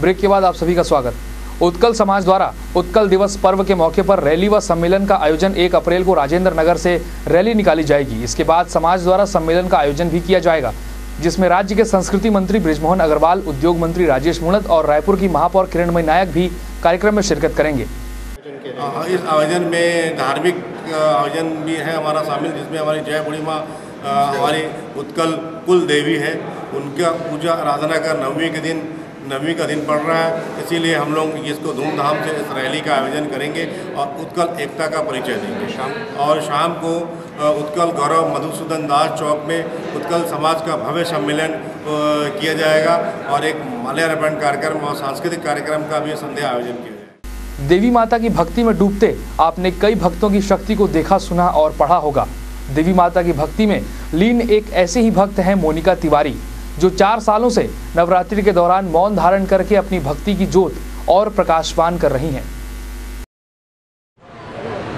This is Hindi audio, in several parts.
ब्रेक के बाद आप सभी का स्वागत। उत्कल समाज द्वारा उत्कल दिवस पर्व के मौके पर रैली व सम्मेलन का आयोजन 1 अप्रैल को राजेंद्र नगर से रैली निकाली जाएगी। इसके बाद समाज द्वारा सम्मेलन का आयोजन भी किया जाएगा, जिसमें राज्य के संस्कृति मंत्री बृजमोहन अग्रवाल, उद्योग मंत्री राजेश मूणत और रायपुर की महापौर किरणमयी नायक भी कार्यक्रम में शिरकत करेंगे। इस आयोजन में धार्मिक आयोजन भी है हमारा शामिल, जिसमें हमारी जय बूढ़ी माँ हमारी उत्कल कुल देवी है, उनका पूजा आराधना का नवमी का दिन पड़ रहा है। इसीलिए हम लोग इसको धूमधाम से इस रैली का आयोजन करेंगे और उत्कल एकता का परिचय देंगे। और शाम को उत्कल गौरव मधुसूदन दास चौक में उत्कल समाज का भव्य सम्मेलन किया जाएगा और एक माल्यार्पण कार्यक्रम और सांस्कृतिक कार्यक्रम का भी संध्या आयोजन किया जाएगा। देवी माता की भक्ति में डूबते आपने कई भक्तों की शक्ति को देखा, सुना और पढ़ा होगा। देवी माता की भक्ति में लीन एक ऐसे ही भक्त हैं मोनिका तिवारी, जो 4 सालों से नवरात्रि के दौरान मौन धारण करके अपनी भक्ति की ज्योत और प्रकाशवान कर रही हैं।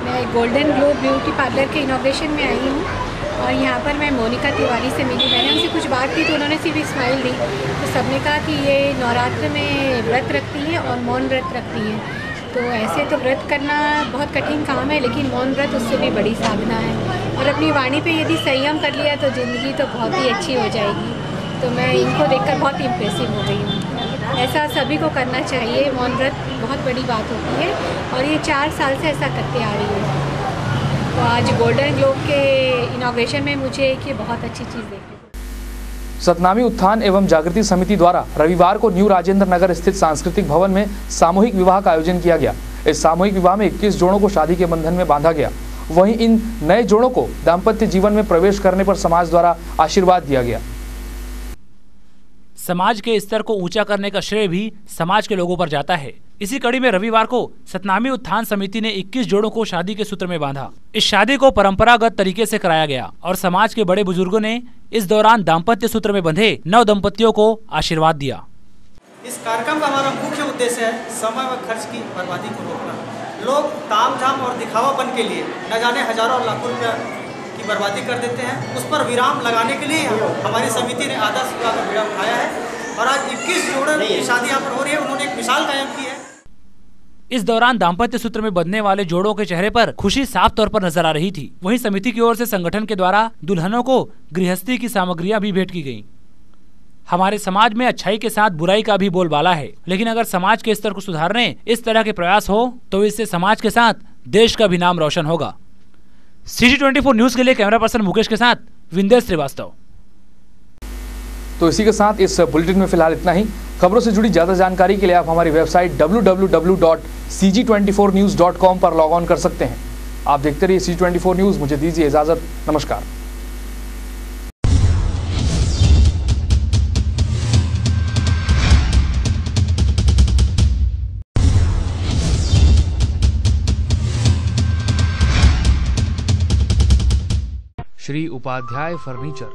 मैं गोल्डन ग्लो ब्यूटी पार्लर के इनॉग्रेशन में आई हूँ और यहाँ पर मैं मोनिका तिवारी से मिली। मैंने उनसे कुछ बात की तो उन्होंने सिर्फ स्माइल दी। तो सबने कहा कि ये नवरात्र में व्रत रखती हैं और मौन व्रत रखती हैं। तो ऐसे तो व्रत करना बहुत कठिन काम है, लेकिन मौन व्रत उससे भी बड़ी साधना है। और अपनी वाणी पे यदि संयम कर लिया तो ज़िंदगी तो बहुत ही अच्छी हो जाएगी। तो मैं इनको देखकर बहुत इम्प्रेसिव हो गई हूँ। ऐसा सभी को करना चाहिए। मौन व्रत बहुत बड़ी बात होती है और ये 4 साल से ऐसा करते आ रही है। तो आज गोल्डन ग्लोब के इनॉग्रेशन में मुझे एक ये बहुत अच्छी चीज़ देखी। सतनामी उत्थान एवं जागृति समिति द्वारा रविवार को न्यू राजेंद्र नगर स्थित सांस्कृतिक भवन में सामूहिक विवाह का आयोजन किया गया। इस सामूहिक विवाह में 21 जोड़ों को शादी के बंधन में बांधा गया। वहीं इन नए जोड़ों को दाम्पत्य जीवन में प्रवेश करने पर समाज द्वारा आशीर्वाद दिया गया। समाज के स्तर को ऊंचा करने का श्रेय भी समाज के लोगों पर जाता है। इसी कड़ी में रविवार को सतनामी उत्थान समिति ने 21 जोड़ों को शादी के सूत्र में बांधा। इस शादी को परंपरागत तरीके से कराया गया और समाज के बड़े बुजुर्गों ने इस दौरान दाम्पत्य सूत्र में बंधे नव दंपतियों को आशीर्वाद दिया। इस कार्यक्रम का हमारा मुख्य उद्देश्य है समय व खर्च की बर्बादी को रोकना। लोग तामझाम और दिखावापन के लिए न जाने हजारों और लाखों रुपया की बर्बादी कर देते हैं। उस पर विराम लगाने के लिए हमारी समिति ने आदर्श विवाह का बीड़ा उठाया है और आज 21 जोड़ों की शादी यहाँ पर हो रही है। उन्होंने एक मिसाल कायम की है। इस दौरान दाम्पत्य सूत्र में बंधने वाले जोड़ों के चेहरे पर खुशी साफ तौर पर नजर आ रही थी। वहीं समिति की ओर से संगठन के द्वारा दुल्हनों को गृहस्थी की सामग्रियां भी भेंट की गयी। हमारे समाज में अच्छाई के साथ बुराई का भी बोलबाला है, लेकिन अगर समाज के स्तर को सुधारने इस तरह के प्रयास हो तो इससे समाज के साथ देश का भी नाम रोशन होगा। CG24 न्यूज के लिए कैमरा पर्सन मुकेश के साथ विंदेश श्रीवास्तव। तो इसी के साथ इस बुलेटिन में फिलहाल इतना ही। खबरों से जुड़ी ज्यादा जानकारी के लिए आप हमारी वेबसाइट www.cg24news.com पर लॉग ऑन कर सकते हैं। आप देखते रहिए CG24 न्यूज। मुझे दीजिए इजाजत। नमस्कार। श्री उपाध्याय फर्नीचर।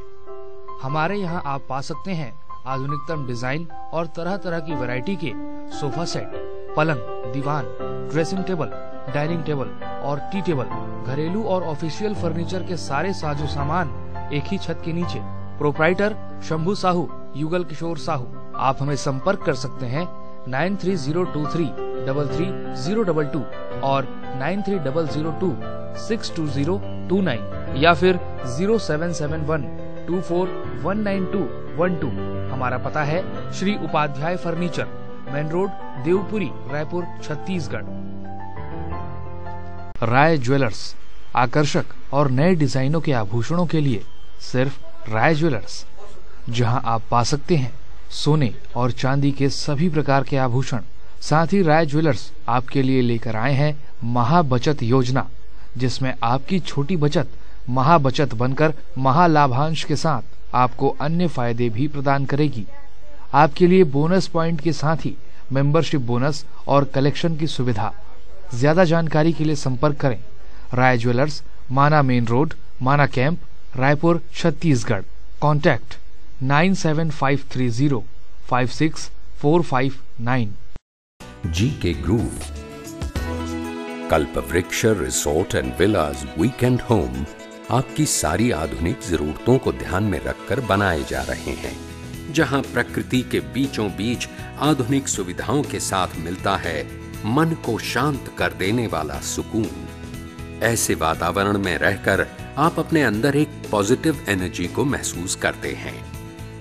हमारे यहाँ आप पा सकते हैं आधुनिकतम डिजाइन और तरह तरह की वैरायटी के सोफा सेट, पलंग, दीवान, ड्रेसिंग टेबल, डाइनिंग टेबल और टी टेबल, घरेलू और ऑफिशियल फर्नीचर के सारे साजो सामान एक ही छत के नीचे। प्रोप्राइटर शंभू साहू, युगल किशोर साहू। आप हमें संपर्क कर सकते हैं 9302333022 और 9300262029 या फिर 0771241921 हमारा पता है Shri Upadhyay furniture, main road, Devpuri, Raipur, Chhattisgarh. Rai jewellers, आकर्षक और नए डिजाइनों के आभूषणों के लिए सिर्फ राय ज्वेलर्स, जहां आप पा सकते हैं सोने और चांदी के सभी प्रकार के आभूषण। साथ ही राय ज्वेलर्स आपके लिए लेकर आए हैं महाबचत योजना, जिसमें आपकी छोटी बचत महाबचत बनकर महालाभांश के साथ आपको अन्य फायदे भी प्रदान करेगी। आपके लिए बोनस पॉइंट के साथ ही मेंबरशिप बोनस और कलेक्शन की सुविधा। ज्यादा जानकारी के लिए संपर्क करें Rai jewellers, Mana main road, Mana camp, Raipur, Chhattisgarh. Contact 9753056459। GK groove, Kalpavriksha resort and villas weekend home आपकी सारी आधुनिक जरूरतों को ध्यान में रखकर बनाए जा रहे हैं। जहां प्रकृति के बीचों बीच आधुनिक सुविधाओं के साथ मिलता है मन को शांत कर देने वाला सुकून। ऐसे वातावरण में रहकर आप अपने अंदर एक पॉजिटिव एनर्जी को महसूस करते हैं।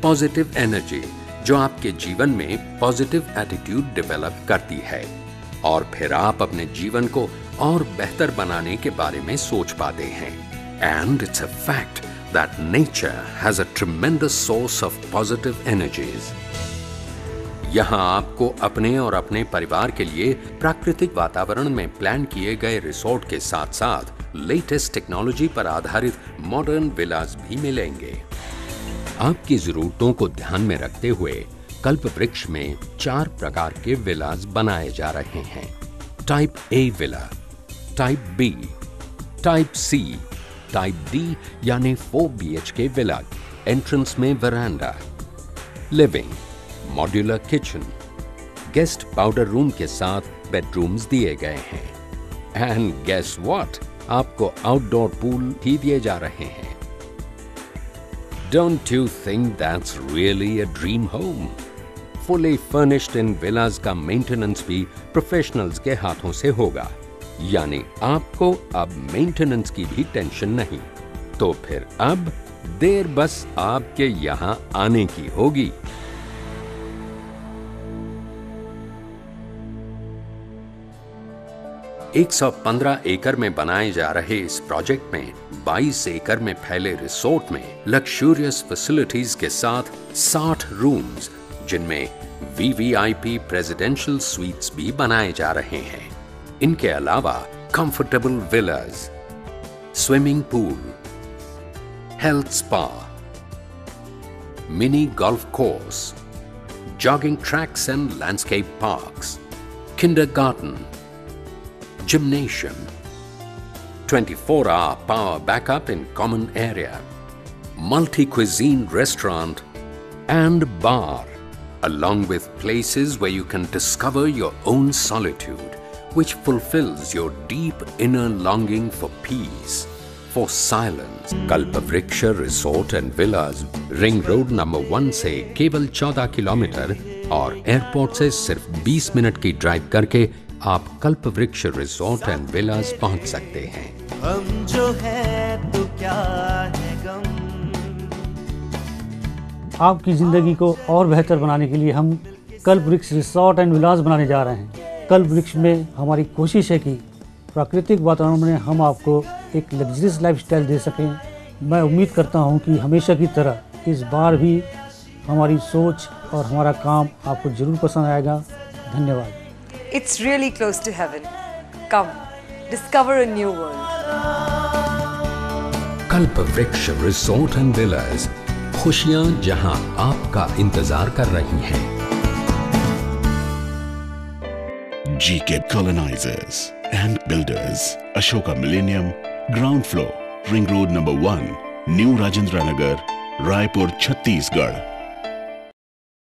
पॉजिटिव एनर्जी जो आपके जीवन में पॉजिटिव एटीट्यूड डेवलप करती है और फिर आप अपने जीवन को और बेहतर बनाने के बारे में सोच पाते हैं। And it's a fact that nature has a ट्रेमेंडस source of positive energies. यहाँ आपको अपने और अपने परिवार के लिए प्राकृतिक वातावरण में प्लान किए गए रिसोर्ट के साथ साथ लेटेस्ट टेक्नोलॉजी पर आधारित मॉडर्न विलास भी मिलेंगे। आपकी जरूरतों को ध्यान में रखते हुए कल्प वृक्ष में 4 प्रकार के विलास बनाए जा रहे हैं। Type A villa, type B, type C, type D यानी 4 BHK विला, एंट्रेंस में veranda, living, modular kitchen, guest powder room के साथ बेडरूम्स दिए गए हैं। एंड गेस व्हाट, आपको आउटडोर पूल भी दिए जा रहे हैं। Don't you think that's really a dream home? Fully furnished in villas का मेंटेनेंस भी प्रोफेशनल्स के हाथों से होगा, यानी आपको अब मेंटेनेंस की भी टेंशन नहीं। तो फिर अब देर बस आपके यहाँ आने की होगी। एक 115 एकड़ में बनाए जा रहे इस प्रोजेक्ट में 22 एकड़ में फैले रिसोर्ट में लक्सूरियस फैसिलिटीज के साथ 60 रूम्स, जिनमें VVIP प्रेसिडेंशियल स्वीट्स भी बनाए जा रहे हैं। इनके अलावा comfortable Vilas, swimming pool, health spa, mini golf course, jogging tracks and landscape parks, kindergarten, gymnasium, 24-hour power backup in common area, multi-cuisine restaurant and bar, along with places where you can discover your own solitude, which fulfills your deep inner longing for peace, for silence. Kalpavriksha Resort and Villas, Ring Road number 1 से केवल 14 किलोमीटर और एयरपोर्ट से सिर्फ 20 मिनट की ड्राइव करके आप कल्पवृक्ष रिसोर्ट एंड विलास पहुंच सकते हैं। हम जो है तो क्या है गम। आपकी जिंदगी को और बेहतर बनाने के लिए हम कल्पवृक्ष रिसोर्ट एंड विलास बनाने जा रहे हैं। कल्पवृक्ष में हमारी कोशिश है कि प्राकृतिक वातावरण में हम आपको एक लग्जरियस लाइफस्टाइल दे सकें। मैं उम्मीद करता हूं कि हमेशा की तरह इस बार भी हमारी सोच और हमारा काम आपको जरूर पसंद आएगा। धन्यवाद। It's really close to heaven. Come, discover a new world. Kalpavriksha resort and villas, खुशियां जहां आपका इंतजार कर रही हैं। GK Colonizers and Builders, Ashoka Millennium, Ground Floor, Ring Road number 1, New Rajendra Nagar, Raipur, Chhattisgarh.